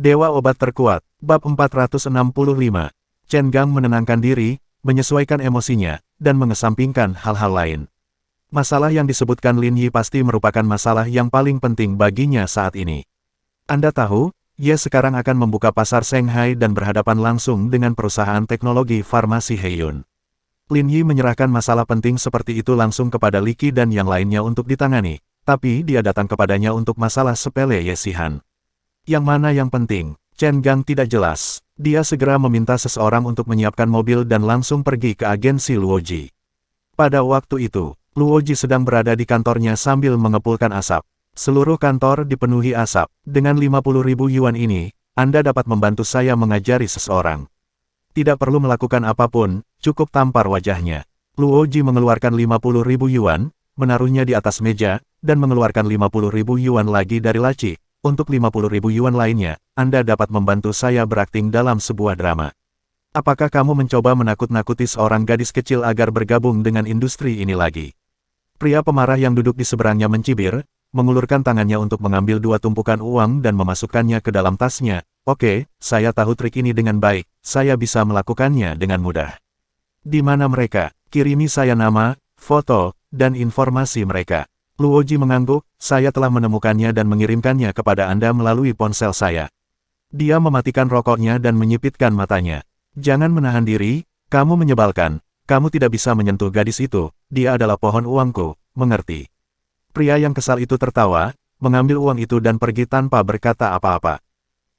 Dewa Obat Terkuat, Bab 465. Chen Gang menenangkan diri, menyesuaikan emosinya, dan mengesampingkan hal-hal lain. Masalah yang disebutkan Lin Yi pasti merupakan masalah yang paling penting baginya saat ini. Anda tahu, ia sekarang akan membuka pasar Shanghai dan berhadapan langsung dengan perusahaan teknologi farmasi Heiyun. Lin Yi menyerahkan masalah penting seperti itu langsung kepada Li Qi dan yang lainnya untuk ditangani, tapi dia datang kepadanya untuk masalah sepele Ye Xihan. Yang mana yang penting? Chen Gang tidak jelas. Dia segera meminta seseorang untuk menyiapkan mobil dan langsung pergi ke agensi Luoji. Pada waktu itu, Luoji sedang berada di kantornya sambil mengepulkan asap. Seluruh kantor dipenuhi asap. Dengan 50.000 yuan ini, Anda dapat membantu saya mengajari seseorang. Tidak perlu melakukan apapun, cukup tampar wajahnya. Luoji mengeluarkan 50.000 yuan, menaruhnya di atas meja, dan mengeluarkan 50.000 yuan lagi dari laci. Untuk 50.000 yuan lainnya, Anda dapat membantu saya berakting dalam sebuah drama. Apakah kamu mencoba menakut-nakuti seorang gadis kecil agar bergabung dengan industri ini lagi? Pria pemarah yang duduk di seberangnya mencibir, mengulurkan tangannya untuk mengambil 2 tumpukan uang dan memasukkannya ke dalam tasnya. Oke, saya tahu trik ini dengan baik, saya bisa melakukannya dengan mudah. Di mana mereka? Kirimi saya nama, foto, dan informasi mereka. Luoji mengangguk, saya telah menemukannya dan mengirimkannya kepada Anda melalui ponsel saya. Dia mematikan rokoknya dan menyipitkan matanya. Jangan menahan diri, kamu menyebalkan, kamu tidak bisa menyentuh gadis itu, dia adalah pohon uangku, mengerti? Pria yang kesal itu tertawa, mengambil uang itu dan pergi tanpa berkata apa-apa.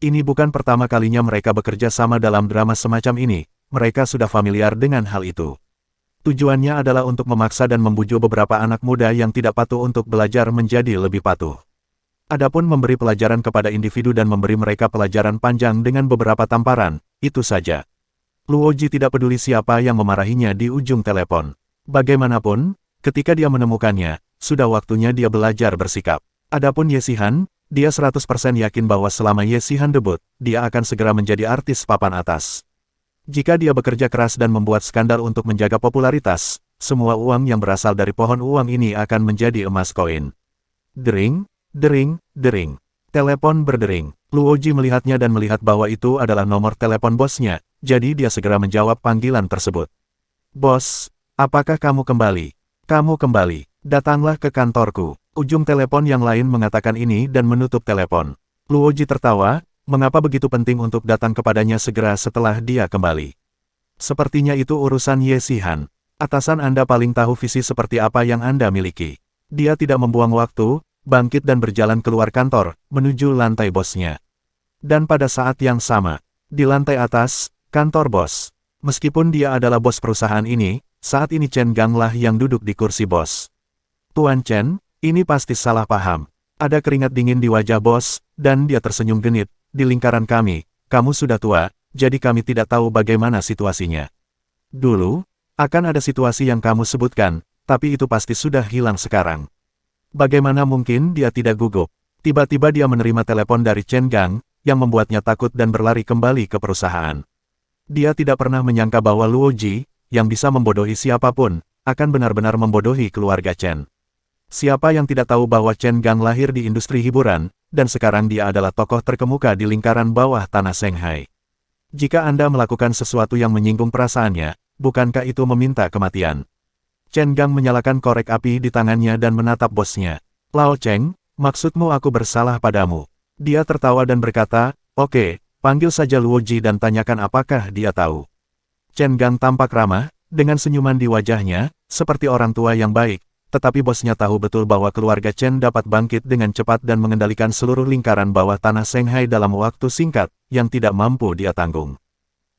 Ini bukan pertama kalinya mereka bekerja sama dalam drama semacam ini, mereka sudah familiar dengan hal itu. Tujuannya adalah untuk memaksa dan membujuk beberapa anak muda yang tidak patuh untuk belajar menjadi lebih patuh. Adapun memberi pelajaran kepada individu dan memberi mereka pelajaran panjang dengan beberapa tamparan, itu saja. Luoji tidak peduli siapa yang memarahinya di ujung telepon. Bagaimanapun, ketika dia menemukannya, sudah waktunya dia belajar bersikap. Adapun Ye Xihan, dia 100% yakin bahwa selama Ye Xihan debut, dia akan segera menjadi artis papan atas. Jika dia bekerja keras dan membuat skandal untuk menjaga popularitas, semua uang yang berasal dari pohon uang ini akan menjadi emas koin. Dering, dering, dering. Telepon berdering. Luoji melihatnya dan melihat bahwa itu adalah nomor telepon bosnya, jadi dia segera menjawab panggilan tersebut. Bos, apakah kamu kembali? Kamu kembali. Datanglah ke kantorku. Ujung telepon yang lain mengatakan ini dan menutup telepon. Luoji tertawa. Mengapa begitu penting untuk datang kepadanya segera setelah dia kembali? Sepertinya itu urusan Ye Xihan. Atasan Anda paling tahu visi seperti apa yang Anda miliki. Dia tidak membuang waktu, bangkit dan berjalan keluar kantor, menuju lantai bosnya. Dan pada saat yang sama, di lantai atas, kantor bos. Meskipun dia adalah bos perusahaan ini, saat ini Chen Gang lah yang duduk di kursi bos. Tuan Chen, ini pasti salah paham. Ada keringat dingin di wajah bos, dan dia tersenyum genit. Di lingkaran kami, kamu sudah tua, jadi kami tidak tahu bagaimana situasinya. Dulu, akan ada situasi yang kamu sebutkan, tapi itu pasti sudah hilang sekarang. Bagaimana mungkin dia tidak gugup? Tiba-tiba dia menerima telepon dari Chen Gang, yang membuatnya takut dan berlari kembali ke perusahaan. Dia tidak pernah menyangka bahwa Luoji, yang bisa membodohi siapapun, akan benar-benar membodohi keluarga Chen. Siapa yang tidak tahu bahwa Chen Gang lahir di industri hiburan, dan sekarang dia adalah tokoh terkemuka di lingkaran bawah tanah Shanghai. Jika Anda melakukan sesuatu yang menyinggung perasaannya, bukankah itu meminta kematian? Chen Gang menyalakan korek api di tangannya dan menatap bosnya. Lao Cheng, maksudmu aku bersalah padamu? Dia tertawa dan berkata, oke, panggil saja Luoji dan tanyakan apakah dia tahu. Chen Gang tampak ramah, dengan senyuman di wajahnya, seperti orang tua yang baik. Tetapi bosnya tahu betul bahwa keluarga Chen dapat bangkit dengan cepat dan mengendalikan seluruh lingkaran bawah tanah Shanghai dalam waktu singkat, yang tidak mampu dia tanggung.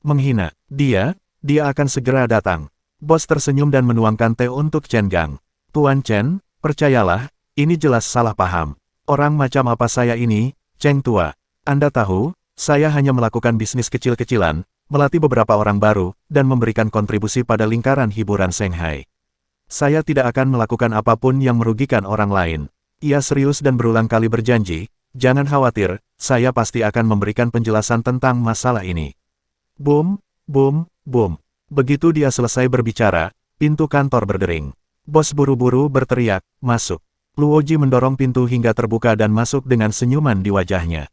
Menghina, dia akan segera datang. Bos tersenyum dan menuangkan teh untuk Chen Gang. Tuan Chen, percayalah, ini jelas salah paham. Orang macam apa saya ini, Cheng tua? Anda tahu, saya hanya melakukan bisnis kecil-kecilan, melatih beberapa orang baru, dan memberikan kontribusi pada lingkaran hiburan Shanghai. Saya tidak akan melakukan apapun yang merugikan orang lain. Ia serius dan berulang kali berjanji, jangan khawatir, saya pasti akan memberikan penjelasan tentang masalah ini. Boom, boom, boom. Begitu dia selesai berbicara, pintu kantor berdering. Bos buru-buru berteriak, masuk. Luoji mendorong pintu hingga terbuka dan masuk dengan senyuman di wajahnya.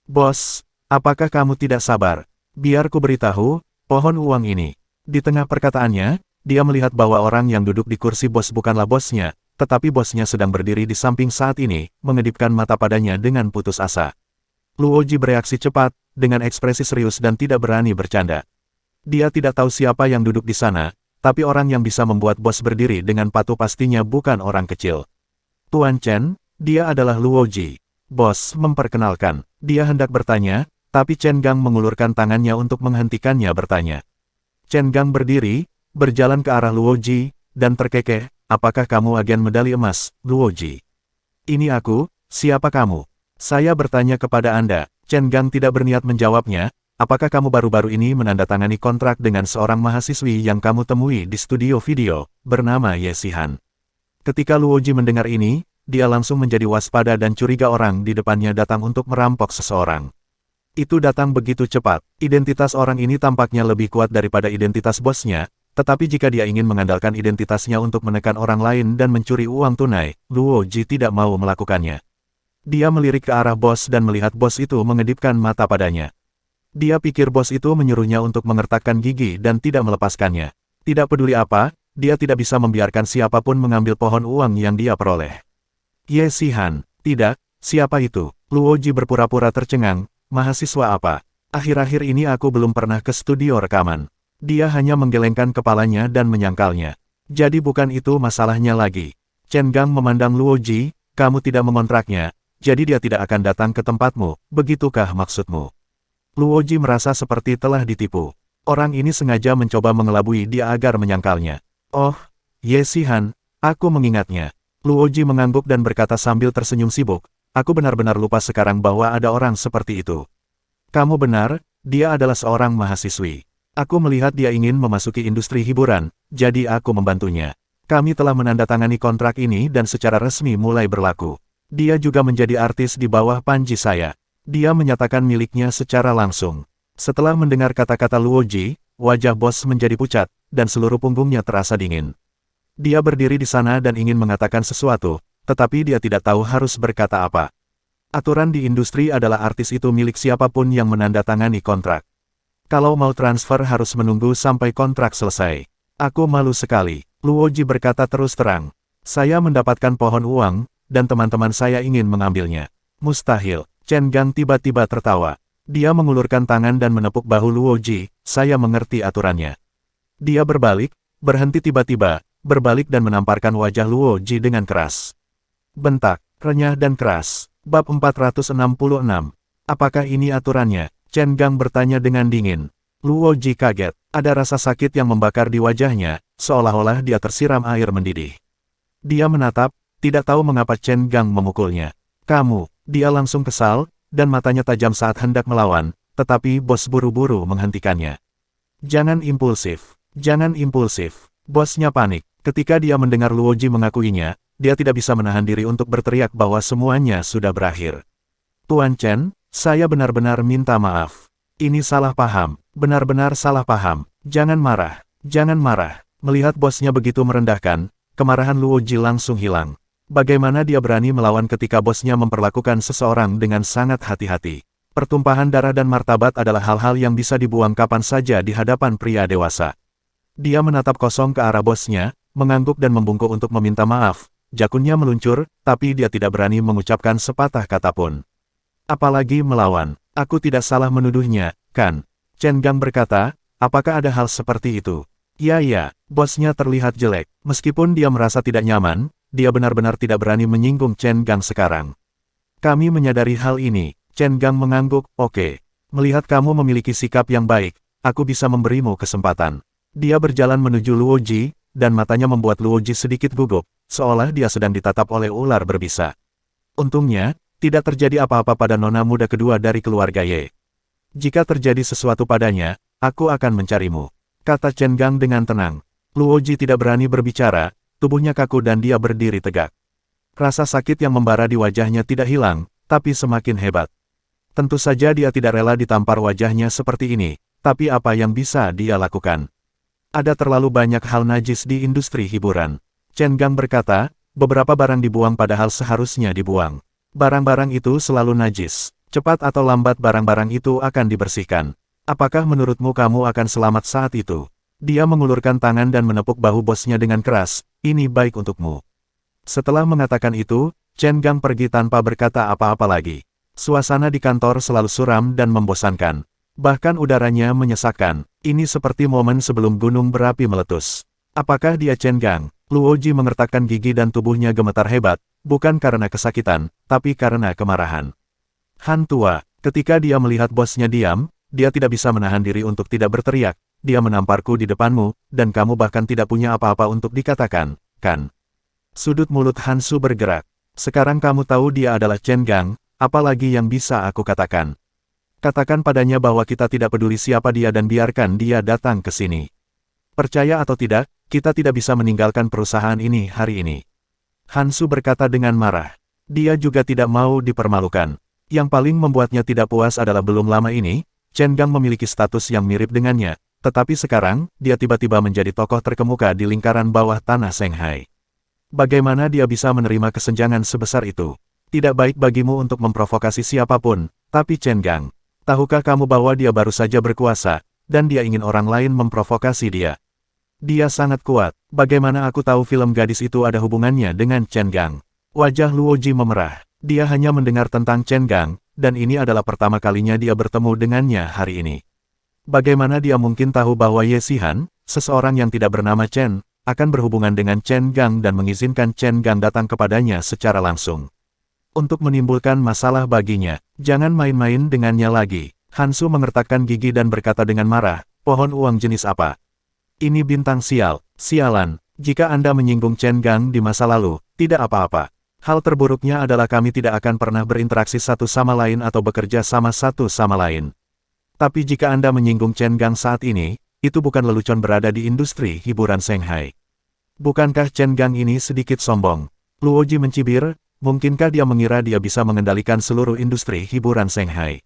Bos, apakah kamu tidak sabar? Biar ku beritahu, pohon uang ini. Di tengah perkataannya, dia melihat bahwa orang yang duduk di kursi bos bukanlah bosnya, tetapi bosnya sedang berdiri di samping saat ini, mengedipkan mata padanya dengan putus asa. Luoji bereaksi cepat, dengan ekspresi serius dan tidak berani bercanda. Dia tidak tahu siapa yang duduk di sana, tapi orang yang bisa membuat bos berdiri dengan patuh pastinya bukan orang kecil. Tuan Chen, dia adalah Luoji. Bos memperkenalkan. Dia hendak bertanya, tapi Chen Gang mengulurkan tangannya untuk menghentikannya bertanya. Chen Gang berdiri, berjalan ke arah Luoji, dan terkekeh, apakah kamu agen medali emas, Luoji? Ini aku, siapa kamu? Saya bertanya kepada Anda. Chen Gang tidak berniat menjawabnya, apakah kamu baru-baru ini menandatangani kontrak dengan seorang mahasiswi yang kamu temui di studio video, bernama Ye Xihan? Ketika Luoji mendengar ini, dia langsung menjadi waspada dan curiga orang di depannya datang untuk merampok seseorang. Itu datang begitu cepat. Identitas orang ini tampaknya lebih kuat daripada identitas bosnya, tetapi jika dia ingin mengandalkan identitasnya untuk menekan orang lain dan mencuri uang tunai, Luoji tidak mau melakukannya. Dia melirik ke arah bos dan melihat bos itu mengedipkan mata padanya. Dia pikir bos itu menyuruhnya untuk mengertakkan gigi dan tidak melepaskannya. Tidak peduli apa, dia tidak bisa membiarkan siapapun mengambil pohon uang yang dia peroleh. Ye Xihan, tidak, siapa itu? Luoji berpura-pura tercengang, mahasiswa apa? Akhir-akhir ini aku belum pernah ke studio rekaman. Dia hanya menggelengkan kepalanya dan menyangkalnya. Jadi bukan itu masalahnya lagi. Chen Gang memandang Luoji, kamu tidak mengontraknya, jadi dia tidak akan datang ke tempatmu, begitukah maksudmu? Luoji merasa seperti telah ditipu. Orang ini sengaja mencoba mengelabui dia agar menyangkalnya. Oh, Ye Xihan, aku mengingatnya. Luoji mengangguk dan berkata sambil tersenyum sibuk, aku benar-benar lupa sekarang bahwa ada orang seperti itu. Kamu benar, dia adalah seorang mahasiswi. Aku melihat dia ingin memasuki industri hiburan, jadi aku membantunya. Kami telah menandatangani kontrak ini dan secara resmi mulai berlaku. Dia juga menjadi artis di bawah panji saya. Dia menyatakan miliknya secara langsung. Setelah mendengar kata-kata Luoji, wajah bos menjadi pucat, dan seluruh punggungnya terasa dingin. Dia berdiri di sana dan ingin mengatakan sesuatu, tetapi dia tidak tahu harus berkata apa. Aturan di industri adalah artis itu milik siapapun yang menandatangani kontrak. Kalau mau transfer harus menunggu sampai kontrak selesai. Aku malu sekali, Luoji berkata terus terang. Saya mendapatkan pohon uang, dan teman-teman saya ingin mengambilnya. Mustahil, Chen Gang tiba-tiba tertawa. Dia mengulurkan tangan dan menepuk bahu Luoji, saya mengerti aturannya. Dia berbalik, berhenti tiba-tiba, berbalik dan menamparkan wajah Luoji dengan keras. Bentak, renyah dan keras. Bab 466. Apakah ini aturannya? Chen Gang bertanya dengan dingin. Luoji kaget. Ada rasa sakit yang membakar di wajahnya, seolah-olah dia tersiram air mendidih. Dia menatap, tidak tahu mengapa Chen Gang memukulnya. Kamu, dia langsung kesal, dan matanya tajam saat hendak melawan, tetapi bos buru-buru menghentikannya. Jangan impulsif. Jangan impulsif. Bosnya panik. Ketika dia mendengar Luoji mengakuinya, dia tidak bisa menahan diri untuk berteriak bahwa semuanya sudah berakhir. Tuan Chen, saya benar-benar minta maaf. Ini salah paham, benar-benar salah paham. Jangan marah, jangan marah. Melihat bosnya begitu merendahkan, kemarahan Luoji langsung hilang. Bagaimana dia berani melawan ketika bosnya memperlakukan seseorang dengan sangat hati-hati. Pertumpahan darah dan martabat adalah hal-hal yang bisa dibuang kapan saja di hadapan pria dewasa. Dia menatap kosong ke arah bosnya, mengangguk dan membungkuk untuk meminta maaf. Jakunnya meluncur, tapi dia tidak berani mengucapkan sepatah kata pun. Apalagi melawan. Aku tidak salah menuduhnya, kan? Chen Gang berkata, apakah ada hal seperti itu? Ya, bosnya terlihat jelek. Meskipun dia merasa tidak nyaman, dia benar-benar tidak berani menyinggung Chen Gang sekarang. Kami menyadari hal ini. Chen Gang mengangguk, oke. Melihat kamu memiliki sikap yang baik, aku bisa memberimu kesempatan. Dia berjalan menuju Luoji, dan matanya membuat Luoji sedikit gugup, seolah dia sedang ditatap oleh ular berbisa. Untungnya, tidak terjadi apa-apa pada nona muda kedua dari keluarga Ye. Jika terjadi sesuatu padanya, aku akan mencarimu, kata Chen Gang dengan tenang. Luoji tidak berani berbicara, tubuhnya kaku dan dia berdiri tegak. Rasa sakit yang membara di wajahnya tidak hilang, tapi semakin hebat. Tentu saja dia tidak rela ditampar wajahnya seperti ini, tapi apa yang bisa dia lakukan? Ada terlalu banyak hal najis di industri hiburan. Chen Gang berkata, beberapa barang dibuang padahal seharusnya dibuang. Barang-barang itu selalu najis. Cepat atau lambat barang-barang itu akan dibersihkan. Apakah menurutmu kamu akan selamat saat itu? Dia mengulurkan tangan dan menepuk bahu bosnya dengan keras, ini baik untukmu. Setelah mengatakan itu, Chen Gang pergi tanpa berkata apa-apa lagi. Suasana di kantor selalu suram dan membosankan. Bahkan udaranya menyesakkan. Ini seperti momen sebelum gunung berapi meletus. Apakah dia Chen Gang? Luoji mengertakkan gigi dan tubuhnya gemetar hebat, bukan karena kesakitan, tapi karena kemarahan. Han tua, ketika dia melihat bosnya diam, dia tidak bisa menahan diri untuk tidak berteriak. Dia menamparku di depanmu, dan kamu bahkan tidak punya apa-apa untuk dikatakan, kan? Sudut mulut Hansu bergerak. Sekarang kamu tahu dia adalah Chen Gang, apalagi yang bisa aku katakan? Katakan padanya bahwa kita tidak peduli siapa dia dan biarkan dia datang ke sini. Percaya atau tidak, kita tidak bisa meninggalkan perusahaan ini hari ini. Hansu berkata dengan marah. Dia juga tidak mau dipermalukan. Yang paling membuatnya tidak puas adalah belum lama ini, Chen Gang memiliki status yang mirip dengannya, tetapi sekarang, dia tiba-tiba menjadi tokoh terkemuka di lingkaran bawah tanah Shanghai. Bagaimana dia bisa menerima kesenjangan sebesar itu? Tidak baik bagimu untuk memprovokasi siapapun, tapi Chen Gang, tahukah kamu bahwa dia baru saja berkuasa, dan dia ingin orang lain memprovokasi dia? Dia sangat kuat. Bagaimana aku tahu film gadis itu ada hubungannya dengan Chen Gang? Wajah Luoji memerah. Dia hanya mendengar tentang Chen Gang, dan ini adalah pertama kalinya dia bertemu dengannya hari ini. Bagaimana dia mungkin tahu bahwa Ye Xihan, seseorang yang tidak bernama Chen, akan berhubungan dengan Chen Gang dan mengizinkan Chen Gang datang kepadanya secara langsung? Untuk menimbulkan masalah baginya, jangan main-main dengannya lagi. Hansu mengertakkan gigi dan berkata dengan marah, pohon uang jenis apa? Ini bintang sial, sialan, jika Anda menyinggung Chen Gang di masa lalu, tidak apa-apa. Hal terburuknya adalah kami tidak akan pernah berinteraksi satu sama lain atau bekerja sama satu sama lain. Tapi jika Anda menyinggung Chen Gang saat ini, itu bukan lelucon berada di industri hiburan Shanghai. Bukankah Chen Gang ini sedikit sombong? Luoji mencibir, mungkinkah dia mengira dia bisa mengendalikan seluruh industri hiburan Shanghai?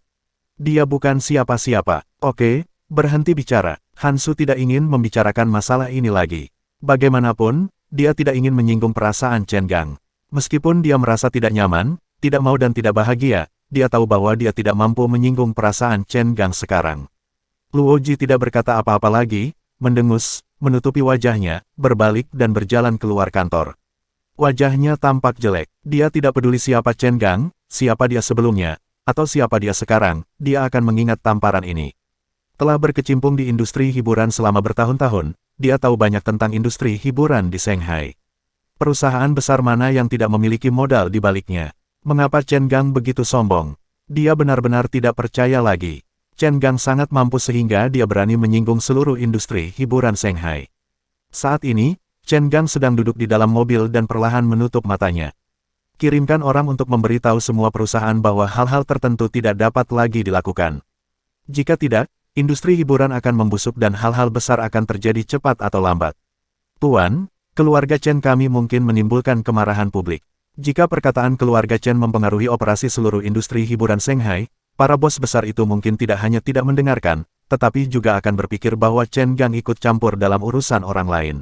Dia bukan siapa-siapa. Oke, berhenti bicara. Hansu tidak ingin membicarakan masalah ini lagi. Bagaimanapun, dia tidak ingin menyinggung perasaan Chen Gang. Meskipun dia merasa tidak nyaman, tidak mau dan tidak bahagia, dia tahu bahwa dia tidak mampu menyinggung perasaan Chen Gang sekarang. Luoji tidak berkata apa-apa lagi, mendengus, menutupi wajahnya, berbalik dan berjalan keluar kantor. Wajahnya tampak jelek. Dia tidak peduli siapa Chen Gang, siapa dia sebelumnya, atau siapa dia sekarang, dia akan mengingat tamparan ini. Telah berkecimpung di industri hiburan selama bertahun-tahun, dia tahu banyak tentang industri hiburan di Shanghai. Perusahaan besar mana yang tidak memiliki modal di baliknya? Mengapa Chen Gang begitu sombong? Dia benar-benar tidak percaya lagi. Chen Gang sangat mampu sehingga dia berani menyinggung seluruh industri hiburan Shanghai. Saat ini, Chen Gang sedang duduk di dalam mobil dan perlahan menutup matanya. Kirimkan orang untuk memberitahu semua perusahaan bahwa hal-hal tertentu tidak dapat lagi dilakukan. Jika tidak, industri hiburan akan membusuk dan hal-hal besar akan terjadi cepat atau lambat. Tuan, keluarga Chen kami mungkin menimbulkan kemarahan publik. Jika perkataan keluarga Chen mempengaruhi operasi seluruh industri hiburan Shanghai, para bos besar itu mungkin tidak hanya tidak mendengarkan, tetapi juga akan berpikir bahwa Chen Gang ikut campur dalam urusan orang lain.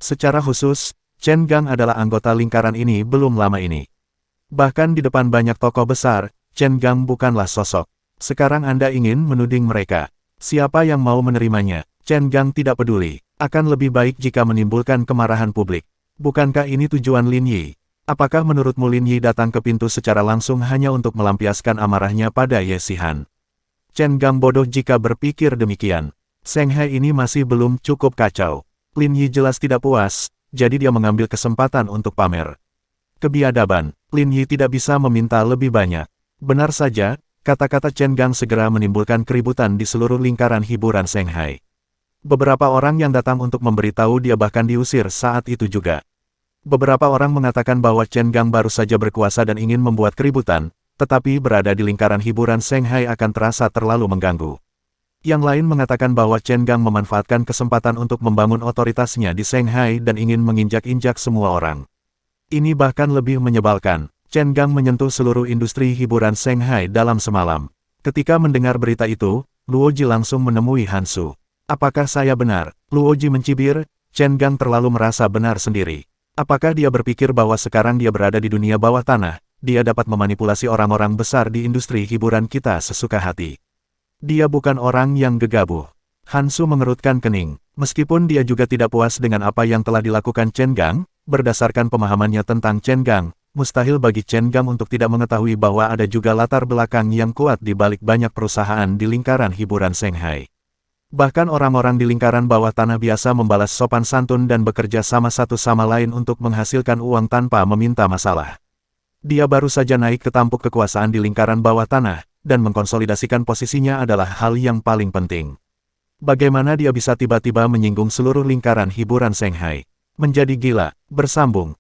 Secara khusus, Chen Gang adalah anggota lingkaran ini belum lama ini. Bahkan di depan banyak tokoh besar, Chen Gang bukanlah sosok. Sekarang Anda ingin menuding mereka. Siapa yang mau menerimanya? Chen Gang tidak peduli. Akan lebih baik jika menimbulkan kemarahan publik. Bukankah ini tujuan Lin Yi? Apakah menurutmu Lin Yi datang ke pintu secara langsung hanya untuk melampiaskan amarahnya pada Ye Xihan? Chen Gang bodoh jika berpikir demikian. Shanghai ini masih belum cukup kacau. Lin Yi jelas tidak puas, jadi dia mengambil kesempatan untuk pamer. Kebiadaban, Lin Yi tidak bisa meminta lebih banyak. Benar saja, kata-kata Chen Gang segera menimbulkan keributan di seluruh lingkaran hiburan Shanghai. Beberapa orang yang datang untuk memberitahu dia bahkan diusir saat itu juga. Beberapa orang mengatakan bahwa Chen Gang baru saja berkuasa dan ingin membuat keributan, tetapi berada di lingkaran hiburan Shanghai akan terasa terlalu mengganggu. Yang lain mengatakan bahwa Chen Gang memanfaatkan kesempatan untuk membangun otoritasnya di Shanghai dan ingin menginjak-injak semua orang. Ini bahkan lebih menyebalkan. Chen Gang menyentuh seluruh industri hiburan Shanghai dalam semalam. Ketika mendengar berita itu, Luoji langsung menemui Hansu. Apakah saya benar? Luoji mencibir, Chen Gang terlalu merasa benar sendiri. Apakah dia berpikir bahwa sekarang dia berada di dunia bawah tanah, dia dapat memanipulasi orang-orang besar di industri hiburan kita sesuka hati. Dia bukan orang yang gegabah. Hansu mengerutkan kening. Meskipun dia juga tidak puas dengan apa yang telah dilakukan Chen Gang, berdasarkan pemahamannya tentang Chen Gang, mustahil bagi Chen Gang untuk tidak mengetahui bahwa ada juga latar belakang yang kuat di balik banyak perusahaan di lingkaran hiburan Shanghai. Bahkan orang-orang di lingkaran bawah tanah biasa membalas sopan santun dan bekerja sama satu sama lain untuk menghasilkan uang tanpa meminta masalah. Dia baru saja naik ke tampuk kekuasaan di lingkaran bawah tanah, dan mengkonsolidasikan posisinya adalah hal yang paling penting. Bagaimana dia bisa tiba-tiba menyinggung seluruh lingkaran hiburan Shanghai? Menjadi gila, bersambung.